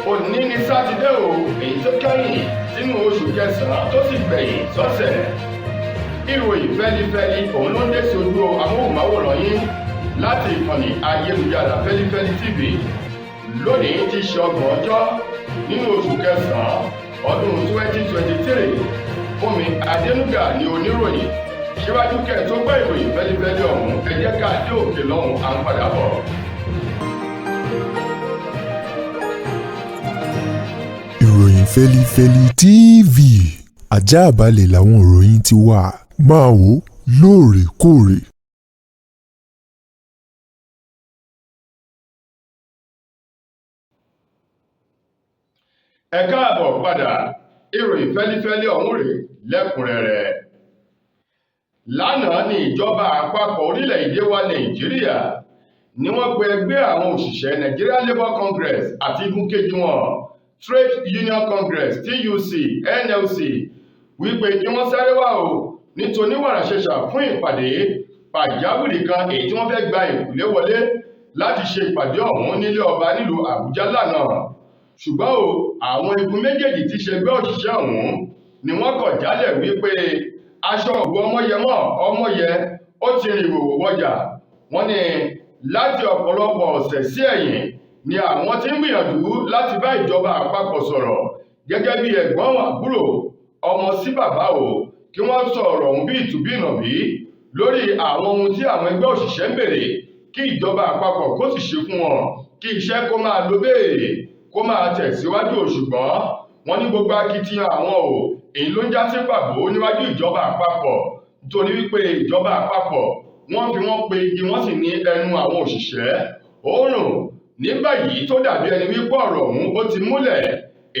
òní ní sátidé o èyí tó kẹ́yìn sínú oṣù kẹsàn-án tó sì gbẹ̀yìn sọ́sẹ̀. ìròyìn fẹ́lifẹ́li òun ló ń dé sí ojú amóhùnmáwòrán yín láti ìkànnì ayélujára Feli-feli TV. lónìí ti ṣe 30 ọjọ́ nínú oṣù kẹsàn-án ọdún 2023. Fúnmi Adénúgà ni oníròyìn. Síwájú kẹ́ tó gbọ́ ìròyìn fẹ́lifẹ́li ọ̀hún ẹ jẹ́ ká dé òkè lọ́hùn à ń padà bọ̀. ìròyìn Feli-feli TV àjààbálẹ̀ làwọn ìròyìn ti wà máa wò lóòrèkóòrè. Ẹ káàbọ̀ padà, ìròyìn fẹ́lifẹ́li ọ̀hún rèé lẹ́kùnrẹ́rẹ́. Lánàá ní ìjọba àpapọ̀ orílẹ̀-èdè wa Nàìjíríà ni wọ́n pe ẹgbẹ́ àwọn òṣìṣẹ́ Nigeria Labour Congress àti igun kejì wọn Trade Union Congress TUC NLC wípé kí wọ́n sáré wá o nítorí wàràṣẹṣà fún ìpàdé pàjáwìrì kan èyí tí wọ́n fẹ́ gba ìkùlé wọlé láti ṣe ìpàdé ọ̀hún nílé ọba nílùú Àbújá lánàá. Ṣùgbọ́n o àwọn igun méjèèjì tí ṣẹgbẹ́ òṣìṣẹ́ ọ̀hún ni wọ́n kọ̀ jálẹ̀ wípé aṣọ òwú ọmọyẹ ó ti rìn ìwòwò wọjà. Wọ́n ní láti ọ̀pọ̀lọpọ̀ ọ̀sẹ̀ sí ẹ̀yìn ni àwọn tí ń gbìyànjú láti bá ìjọba àpapọ̀ sọ̀rọ̀ gẹ́gẹ́ bí ẹ̀gbọ́n àbúrò ọmọ sí bàbá o kí wọ́n sọ̀rọ̀ ọ̀hún bí ìtúbínàbí lórí àwọn ohun tí àwọn ẹgbẹ́ òṣìṣẹ́ ń béèrè kí ìjọba àpapọ̀ kó sì ṣe fún wọn kí iṣẹ́ kó máa lọ bẹ́ẹ̀ kó máa tẹ̀síwájú. Ṣùgbọ́n wọ́n ní gbogbo akitiyan àwọn o èyí ló ń já sí pàbó níwájú ìjọba àpapọ̀ nítorí wípé ìjọba àpapọ̀ wọ́n fi wọ́n pe igi wọ́n sì ní ẹnu àwọn òṣìṣẹ́ òórùn ní báyìí tó dàbí ẹni wípé ọ̀rọ̀ ọ̀hún ó ti múlẹ̀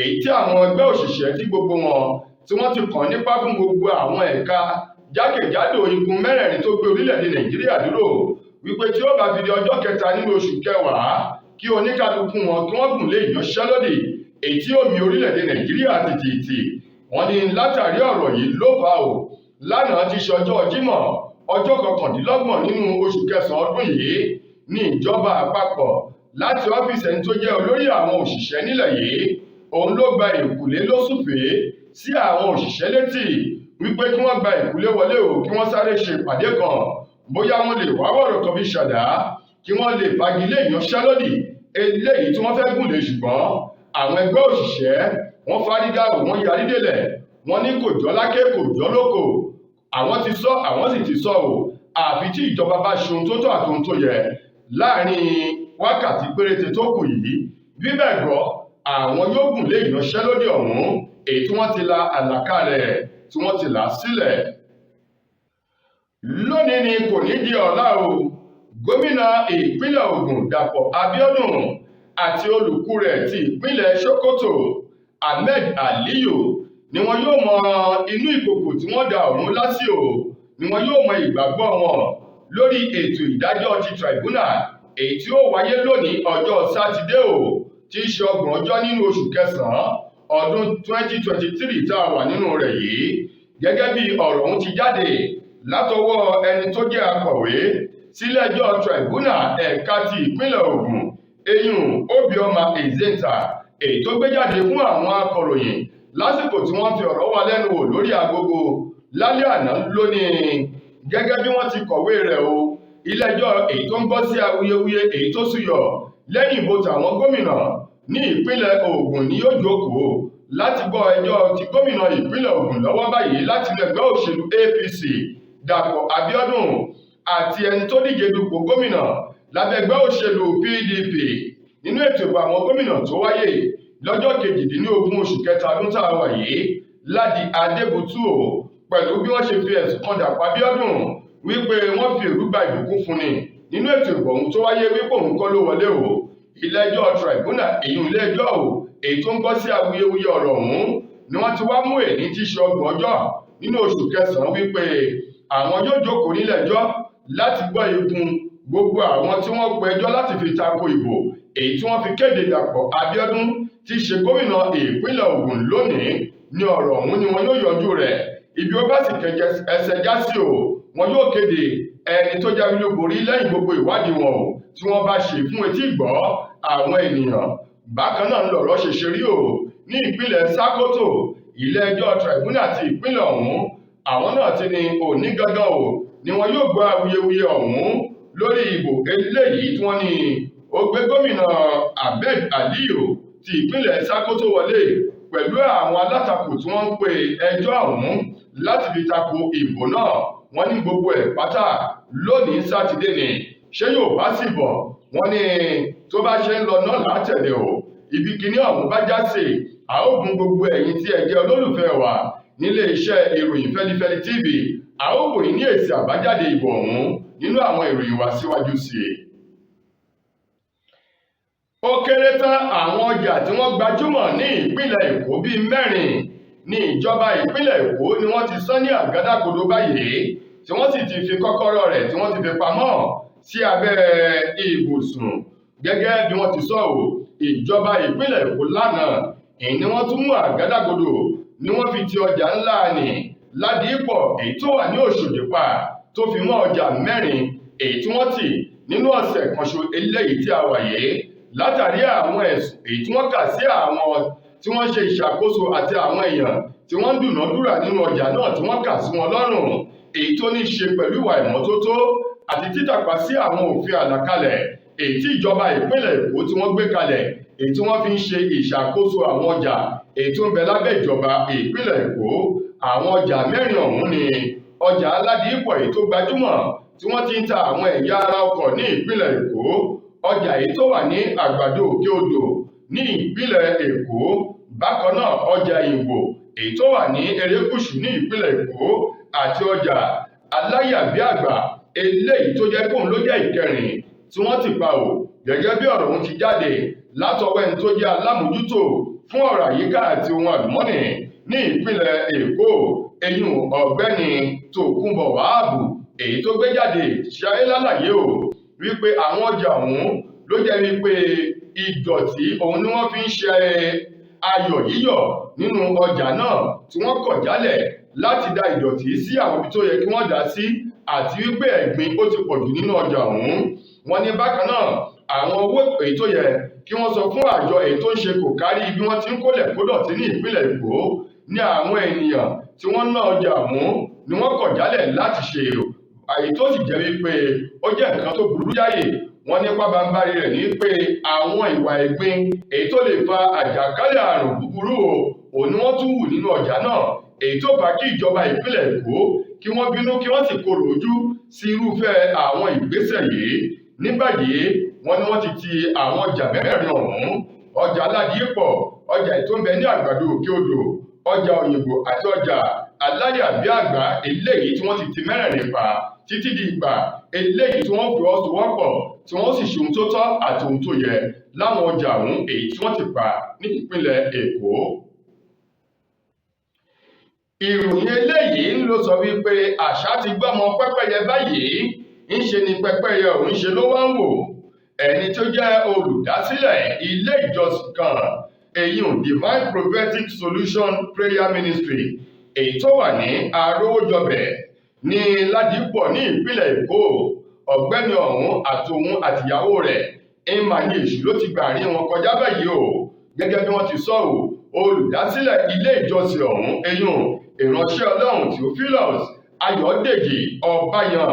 èyí tí àwọn ẹgbẹ́ òṣìṣẹ́ tí gbogbo wọn tí wọ́n ti kàn nípa fún gbogbo àwọn ẹ̀ka jákèjádò igun mẹ́rẹ̀ẹ̀rin tó gbé orílẹ̀-èdè Nàìjíríà dúró wípé tí ó bá fi di ọjọ́ kẹta nínú oṣù kẹwàá kí oníkálukú wọn kí wọ́n gùn lé ìyanṣẹ́lódì èyí tí ó mì orílẹ̀-èdè Nàìjíríà tìtìtì. Wọ́n ní látàrí ọ̀rọ̀ yìí ló fà o lánàá ti ṣe ọjọ́ Jímọ̀ ọjọ́ 29 nínú oṣù kẹsàn-án ọdún yìí ní ìjọba àpapọ̀ láti ọ́fíìsì ẹni tó jẹ́ olórí àwọn òṣìṣẹ́ nílẹ̀ yìí òun ló gba ìkùlé lóṣùfèé sí àwọn òṣìṣẹ́ létí wípé kí wọ́n gba ìkùlé wọlé o kí wọ́n sáré ṣe ìpàdé kan bóyá wọ́n lè wá wọ̀rọ̀ kan fi ṣàdá kí wọ́n lè fagilé ìyanṣẹ́lódì eléyìí tí wọ́n fẹ́ gùn lé. Ṣùgbọ́n àwọn ẹgbẹ́ òṣìṣẹ́ wọ́n fárígá o wọ́n yarí délẹ̀ wọ́n ní kò jọ́ láké kò jọ́ lóko àwọn ti sọ àwọn sì ti sọ o àfi tí ìjọba bá ṣe ohun tó tọ́ àti ohun tó yẹ láàrin wákàtí péréte tó kù yìí bí bẹ́ẹ̀ gbọ́ àwọn yóò gùn lé ìyanṣẹ́lódì ọ̀hún èyí tí wọ́n ti la àlàkalẹ̀ tí wọ́n ti là sílẹ̀. Lónìí ni kò ní di ọ̀la o gómìnà ìpínlẹ̀ Ògùn Dàpọ̀ Abíọ́dún àti olùkú rẹ̀ ti ìpínlẹ̀ Sokoto Ahmed Aliyu ni wọn yóò mọ inú ìkòkò tí wọ́n da ọ̀hún lásì o ni wọn yóò mọ ìgbàgbọ́ wọn lórí ètò ìdájọ́ ti tribunal èyí tí ó wáyé lónìí ọjọ́ sátidé o tí í ṣe 30 ọjọ́ nínú oṣù kẹsàn-án ọdún 2023 tá a wà nínú rẹ̀ yìí gẹ́gẹ́ bí ọ̀rọ̀ ọ̀hún ti jáde látọwọ́ ẹni tó jẹ́ akọ̀wé sílé-ẹjọ́ tribunal ẹ̀ka ti ìpínlẹ̀ Ògùn eyín Obioma Ezenta èyí tó gbé jáde fún àwọn akọ̀ròyìn lásìkò tí wọ́n fi ọ̀rọ̀ wá lẹ́nu wò lórí agogo lálẹ́ àná lónìí. Gẹ́gẹ́ bí wọ́n ti kọ̀wé rẹ̀ o ilé-ẹjọ́ èyí tó ń gbọ́ sí awuyewuye èyí tó súyọ lẹ́yìn ìbò tàwọn gómìnà ní ìpínlẹ̀ Ògùn ni yóò jókòó láti gbọ́ ẹjọ́ ti gómìnà ìpínlẹ̀ Ògùn lọ́wọ́ báyìí láti ẹgbẹ́ òṣèlú APC Dàpọ̀ Abíọ́dún àti ẹni tó díje dupò gómìnà lábẹ́gbẹ́ òṣèlú PDP nínú ètò ìbò àwọn gómìnà tó wáyé lọ́jọ́ 18 oṣù kẹta ọdún tá a wà yìí Ládi Adébútú o pẹ̀lú bí wọ́n ṣe fi ẹ̀sùn kan Dàpọ̀ Abíọ́dún wípé wọ́n fi èrú gba ìbùkún fún ni nínú ètò ìbò ọ̀hún tó wáyé wípé òun kọ́ ló wọlé o. Ilé-ẹjọ́ tribunal èyí ilé-ẹjọ́ o èyí tó ń gbọ́ sí awuyewuye ọ̀rọ̀ ọ̀hún ni wọ́n ti wá mú èní tí í ṣe 30 ọjọ́ nínú oṣù kẹsàn-án wípé àwọn yóò jókòó nílẹ̀-ẹjọ́ láti gbọ́ igun gbogbo àwọn tí wọ́n pe ẹjọ́ láti fi tako ìbò èyí tí wọ́n fi kéde Dàpọ̀ Abíọ́dún tí í ṣe gómìnà ìpínlẹ̀ Ògùn lónìí ní ọ̀rọ̀ ọ̀hún ni wọn yóò yanjú rẹ̀ ibi ó bá sì kẹjẹ ẹsẹ̀ já sí o wọn yóò kéde ẹni tó jáwé olúborí lẹ́yìn gbogbo ìwádìí wọn o tí wọ́n bá ṣe fún etí ìgbọ́ àwọn ènìyàn. Bákan náà lọ̀rọ̀ ṣe ṣe rí o ní ìpínlẹ̀ Sokoto. Ilé-ẹjọ́ tribunal ti ìpínlẹ̀ ọ̀hún àwọn náà ti ní òní gangan o ni wọn yóò gbọ́ awuyewuye ọ̀hún lórí ìbò eléyìí tí wọ́n ní ó gbé gómìnà Ahmed Aliyu ti ìpínlẹ̀ Sokoto wọlé pẹ̀lú àwọn alátakò tí wọ́n ń pe ẹjọ́ ọ̀hún láti fi tako ìbò náà. Wọ́n ní gbogbo ẹ̀ pátá lónìí sátidé ni ṣé yóò bá sì bọ̀ wọ́n ní tó bá ṣe ń lọ náà látẹ̀lé o ibi kíní ọ̀hún bá já sí a ó gun gbogbo ẹ̀yin tí ẹ jẹ́ olólùfẹ́ wa nílé iṣẹ́ ìròyìn Feli-feli TV a ó wò yín ní èsì àbájáde ìbò ọ̀hún nínú àwọn ìròyìn wa síwájú sí i. Ó kéré tán àwọn ọjà tí wọ́n gbajúmọ̀ ní ìpínlẹ̀ Èkó bíi 4 ní ìjọba ìpínlẹ̀ Èkó ni wọ́n ti sán ní àgádágodo báyìí tí wọ́n sì ti fi kọ́kọ́rọ́ rẹ̀ tí wọ́n ti fi pamọ́ sí abẹ́ ibùsùn. Gẹ́gẹ́ bí wọ́n ti sọ ò ìjọba ìpínlẹ̀ Èkó lánàá ni wọ́n tún mú àgádágodo ni wọ́n fi ti ọjà ńlá ní Ládìípọ̀ èyí tó wà ní Òṣòdì pa tó fi mọ́ ọjà 4 èyí tí wọ́n tì nínú ọ̀sẹ̀ kan ṣo eléyìí tí a wà yìí látàrí àwọn ẹ̀sùn èyí tí wọ́n kà sí àwọn tí wọ́n ṣe ìṣàkóso àti àwọn èèyàn tí wọ́n ń dúnàádúrà nínú ọjà náà tí wọ́n kà sí wọn lọ́rùn èyí tó ní ṣe pẹ̀lú ìwà ìmọ́tótó àti títàpá sí àwọn òfin àlàkalẹ̀ èyí tí ìjọba ìpínlẹ̀ Èkó tí wọ́n gbé kalẹ̀ èyí tí wọ́n fi ń ṣe ìṣàkóso àwọn ọjà èyí tó ń bẹ lábẹ́ ìjọba ìpínlẹ̀ Èkó. Àwọn ọjà 4 ọ̀hún ni ọjà Ládìípọ̀ èyí tó gbajúmọ̀ tí wọ́n ti ń ta àwọn ẹ̀yà ara ọkọ̀ ní ìpínlẹ̀ Èkó, ọjà èyí tó wà ní Àgbàdo Òkè Odò ní ìpínlẹ̀ Èkó, bákan náà ọjà Ìgbò èyí tó wà ní Erékùṣù ní ìpínlẹ̀ Èkó àti ọjà Aláyàbíàgbà eléyìí tó jẹ́ kóun ló jẹ́ ìkẹrin tí wọ́n ti pa ò gẹ́gẹ́ bí ọ̀rọ̀ ọ̀hún ti jáde látọwọ́ ẹni tó jẹ́ alámòójútó fún ọ̀rọ̀ àyíká àti ohun àlùmọ́nì ní ìpínlẹ̀ Èkó eyín ọ̀gbẹ́ni Tòkunbọ̀ Wàhábù èyí tó gbé jáde ṣayé lálàyé o wípé àwọn ọjà ọ̀hún ló jẹ́ wípé ìdọ̀tí òun ni wọ́n fi ń ṣe ayọ̀ yíyọ̀ nínú ọjà náà tí wọ́n kọ̀ jálẹ̀ láti da ìdọ̀tí sí àwọn ibi tó yẹ kí wọ́n dá sí àti wípé ẹ̀gbin ó ti pọ̀jù nínú ọjà ọ̀hún. Wọ́n ní bákan náà àwọn owó èyí tó yẹ kí wọ́n sọ fún àjọ èyí tó ń ṣe kò kárí bí wọ́n ti ń kólẹ̀ kódọ̀tí ní ìpínlẹ̀ Èkó ní àwọn ènìyàn tí wọ́n ná ọjà ọ̀hún ni wọ́n kọ̀ jálẹ̀ láti ṣe àyè tó sì jẹ́ wípé ó jẹ́ nǹkan tó burú jáyè. Wọ́n ní pábánbárí rẹ̀ ní pé àwọn ìwà ẹ̀gbin èyí tó lè fa àjàkálẹ̀ àrùn búburú òun ni wọ́n tún wù nínú ọjà náà èyí tó bá kí ìjọba ìpínlẹ̀ Èkó kí wọ́n bínú kí wọ́n sì korò ojú sí irúfẹ́ àwọn ìgbésẹ̀ yìí. Ní báyìí wọ́n ní wọ́n ti ti àwọn ọjà 4 ọ̀hún ọjà Ládìípọ̀, ọjà èyí tó ń bẹ ní Àgbàdo Òkè Odò, ọjà Òyìnbó àti ọjà Aláyàbíàgbà eléyìí tí wọ́n ti ti 4 pa títí di ìgbà eléyìí tí wọ́n fi ọ̀sowọ́pọ̀ tí wọ́n sì ṣe ohun tó tọ́ àti ohun tó yẹ láwọn ọjà ọ̀hún èyí tí wọ́n ti pa ní ìpínlẹ̀ Èkó. Ìròyìn eléyìí ló sọ wípé àṣà ti gbọ́mọ pẹ́pẹ́yẹ báyìí ńṣe ni pẹ́pẹ́yẹ òun ṣe ló wá ń wò ẹni tó jẹ́ olùdásílẹ̀ ilé ìjọsìn kan èyí Divine Prophetic Solution Prayer Ministry èyí tó wà ní Arówójọbẹ̀ ní Ládìípọ̀ ní ìpínlẹ̀ Èkó. Ọ̀gbẹ́ni ọ̀hún àtòun àtìyàwó rẹ̀ ìmàní èṣù ló ti gbà rí wọn kọjá báyìí o gẹ́gẹ́ bí wọ́n ti sọ ò olùdásílẹ̀ ilé ìjọsìn ọ̀hún eyín ìránṣẹ́ Ọlọ́run Theophilus Ayọ̀dèjì Ọbáyan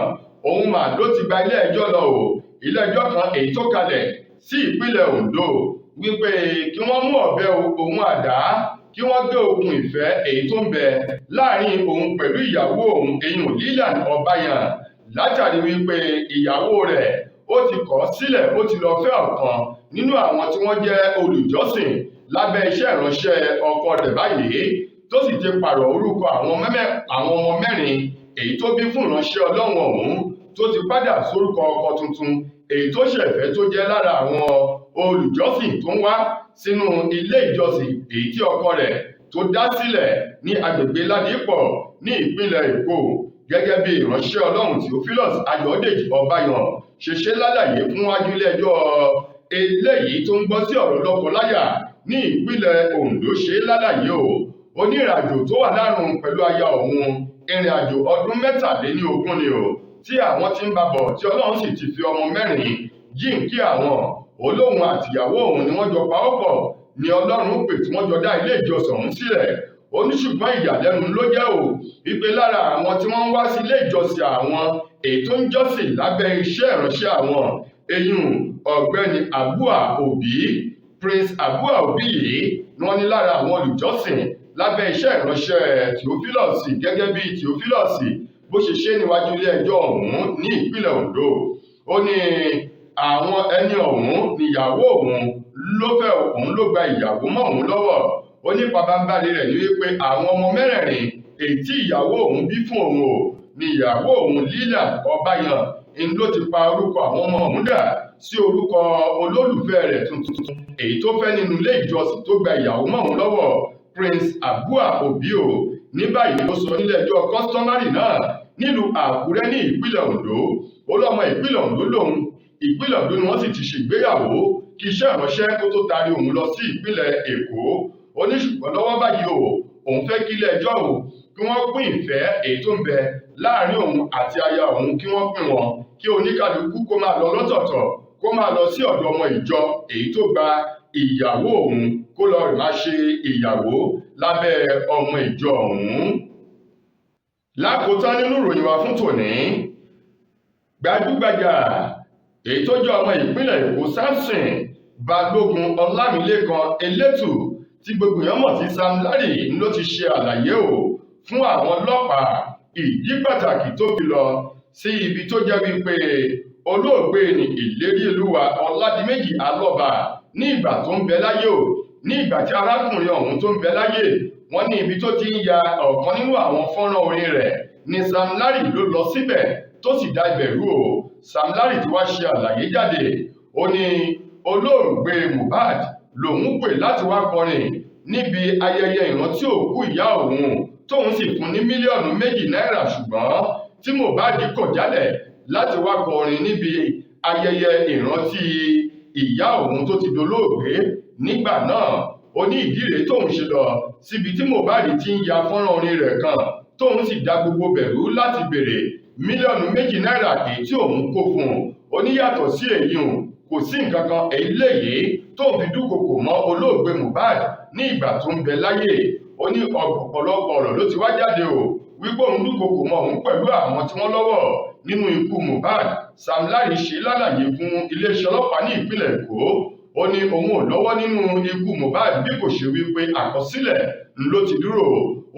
òun mà ló ti gba ilé ẹjọ́ lọ o ilé ẹjọ́ kan èyí tó kalẹ̀ sí ìpínlẹ̀ Ondo wípé kí wọ́n mú ọ̀bẹ òun àdá kí wọ́n gé okùn ìfẹ́ èyí tó ń bẹ láàrin òun pẹ̀lú ìyàwó òun eyín Lilian Ọbáyan látàrí wípé ìyàwó rẹ̀ ó ti kọ̀ sílẹ̀ ó ti lọ fẹ́ ọ̀kan nínú àwọn tí wọ́n jẹ́ olùjọ́sìn lábẹ́ iṣẹ́ ìránṣẹ́ ọkọ rẹ̀ báyìí tó sì ti pààrọ̀ orúkọ àwọn ọmọ 4 èyí tó bí fún ìránṣẹ́ Ọlọ́run ọ̀hún tó ti padà sórúkọ ọkọ tuntun èyí tó ṣẹ̀fẹ́ tó jẹ́ lára àwọn olùjọ́sìn tó ń wá sínú ilé ìjọsìn èyí tí ọkọ rẹ̀ tó dá sílẹ̀ ní agbègbè Ládìípọ̀ ní ìpínlẹ̀ Èkó gẹ́gẹ́ bí ìránṣẹ́ Ọlọ́run Theophilus Ayọ̀dèjì Ọbáyan ṣe ṣe lálàyé fún wájú ilé ẹjọ́ eléyìí tó ń gbọ́ sí ọ̀rọ̀ lọ́kọláya ní ìpínlẹ̀ Ondo ṣe lálàyé o onírìnàjò tó wà láàrin pẹ̀lú aya òun ìrìnàjò ọdún 23 ni o tí àwọn ti ń bá bọ̀ tí Ọlọ́run sì ti fi ọmọ 4 jíǹkí àwọn olóhùn àtìyàwó òun ni wọ́n jọ pawọ́pọ̀ ní Ọlọ́run pè tí wọ́n jọ dá ilé ìjọsìn ọ̀hún sílẹ̀. Ó ní ṣùgbọ́n ìyàlẹ́nu ló jẹ́ wípé lára àwọn tí wọ́n ń wá sí ilé ìjọsìn àwọn èyí tó ń jọ́sìn lábẹ́ iṣẹ́ ìránṣẹ́ àwọn eyín ọ̀gbẹ́ni Abua Obi, Prince Abua Obi yìí ni wọ́n ní lára àwọn olùjọ́sìn lábẹ́ iṣẹ́ ìránṣẹ́ Theophilus gẹ́gẹ́ bí Theophilus bó ṣe ṣe níwájú ilé ẹjọ́ ọ̀hún ní ìpínlẹ̀ Ondo. Ó ní àwọn ẹni ọ̀hún níyàwó òun ló fẹ́ òun ló gba ìyàwó mọ́ òun lọ́wọ́. Ó ní pabambarì rẹ̀ ní wípé àwọn ọmọ mẹ́rẹ̀ẹ̀rin èyí tí ìyàwó òun bí fún òun ní ìyàwó òun Lilian Ọbáyan ń ló ti pa orúkọ àwọn ọmọ òun dà sí orúkọ olólùfẹ́ rẹ̀ tuntun èyí tó fẹ́ nínú ilé ìjọsìn tó gba ìyàwó mọ́ òun lọ́wọ́ Prince Abua Obi ní báyìí ló sọ nílé ẹjọ́ kọ́sítọ́márì náà nílùú Àkúrẹ́ ní ìpínlẹ̀ Ondo. Ó lọ́mọ ìpínlẹ̀ Ondo lòun. Ìpínlẹ̀ Ondo ni wọ́n sì ti ṣègbéyàwó kí iṣẹ́ ìránṣẹ́ kó tó taari òun lọ sí ìpínlẹ̀ Èkó. Ó ní ṣùgbọ́n lọ́wọ́ báyìí òun fẹ́ kí ilé ẹjọ́ kí wọ́n pín ìfẹ́ èyí tó ń bẹ láàrin òun àti aya òun kí wọ́n pín wọn kí oníkàlùkù kó máa lọ lọ́tọ̀ọ̀tọ̀ kó máa lọ sí ọ̀dọ̀ ọmọ ìjọ èyí tó gba ìyàwó òun kó lọ rìn máa ṣe ìyàwó lábẹ́ ọmọ ìjọ ọ̀hún. Lákòótán nínú ìròyìn wa fún tòní, gbajúgbajà èyí tó jẹ́ ọmọ ìpínlẹ̀ Èkó Samson Balógun Ọlámilékan Elétù tí gbogbo èèyàn mọ̀ sí Sam Larry ló ti ṣe àlàyé fún àwọn ọlọ́pàá ìdí pàtàkì tó fi lọ sí ibi tó jẹ́ wípé olóògbé ní Ìléríolúwa Ọládìméjì Alọ́ba ní ìgbà tó ń bẹ láyé ní ìgbà tí arákùnrin ọ̀hún tó ń bẹ láyé wọ́n ní ibi tó ti ń ya ọ̀kan nínú àwọn fọ́nrán orin rẹ̀ ní Sam Larry ló lọ síbẹ̀ tó sì dá ibẹ̀ rú Sam Larry ti wá ṣe àlàyé jáde. Ó ní olóògbé Mohbad lòun pè láti wá kọrin níbi ayẹyẹ ìrántí òkú ìyá òun tóun sì fún ní mílíọ̀nù 2 náírà ṣùgbọ́n tí Mohbad kọ̀ jálẹ̀ láti wá kọrin níbi ayẹyẹ ìrántí ìyá òun tó ti dolóògbé nígbà náà. Ó ní ìdí rèé tóun ṣe lọ síbi tí Mohbad ti ń ya fọ́nrán orin rẹ̀ kan tóun sì dá gbogbo bẹ̀rù láti béèrè mílíọ̀nù 2 náírà èyí tí òun kó fún un. Ó ní yàtọ̀ sí èyí kò sí nǹkan kan eléyìí tóun fi dúnkokò mọ́ olóògbé Mohbad ní ìgbà tó ń bẹ láyé. Ó ní ọ̀pọ̀lọpọ̀ ọ̀rọ̀ ló ti wá jáde wípé òun dúnkokò mọ́ òun pẹ̀lú àwọn tí wọ́n lọ́wọ́ nínú ikú Mohbad. Sam Larry ṣe lálàyé fún iléeṣẹ́ ọlọ́pàá ní ìpínlẹ̀ Èkó. Ó ní òun ò lọ́wọ́ nínú ikú Mohbad bí kò ṣe wípé àkọsílẹ̀ ló ti dúró.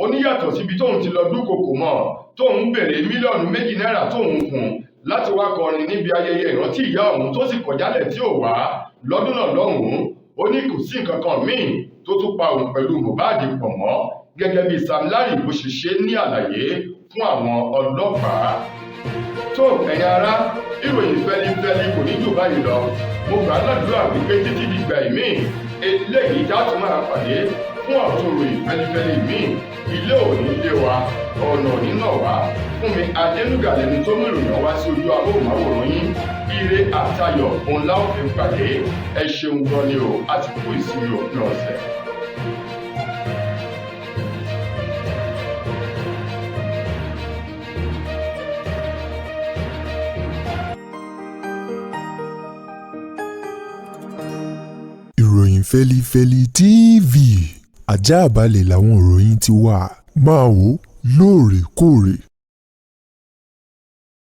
Ó ní yàtọ̀ síbi tóun ti lọ dúnkokò mọ́ tóun béèrè mílíọ̀nù 2 náírà tóun fún láti wá kọrin níbi ayẹyẹ ìrántí ìyá òun tó sì kọjálẹ̀ tí ò wá lọ́dún náà lọ́hùn-ún. Ó ní kò sí nǹkan kan míì tó tún pa òun pẹ̀lú Mohbad pọ̀ mọ́ gẹ́gẹ́ bí Sam Larry bó ṣe ṣe ní àlàyé fún àwọn ọlọ́pàá. Tó ẹ̀yin ará, ìròyìn fẹ́lifẹ́li kò ní jù báyìí lọ. Mo gbà ládùúrà wípé títí dìgbà ìmíì eléyìí dátú máa pàdé fún àtúnròyìn fẹ́lifẹ́li míì. Ilé òní ilé wa, ọ̀nà nínà wá. Fún mi Adénúgà lẹni tó mú ìròyìn wá sí ojú amóhùnmáwòrán yín. Ire àtayọ̀ òun la ó fi pàdé. Ẹ ṣeun gan ni àti kú ìsinmi òpin ọ̀sẹ̀. Ìròyìn Feli-feli TV àjààbálẹ̀ làwọn ìròyìn ti wà máa wò lóòrèkóòrè.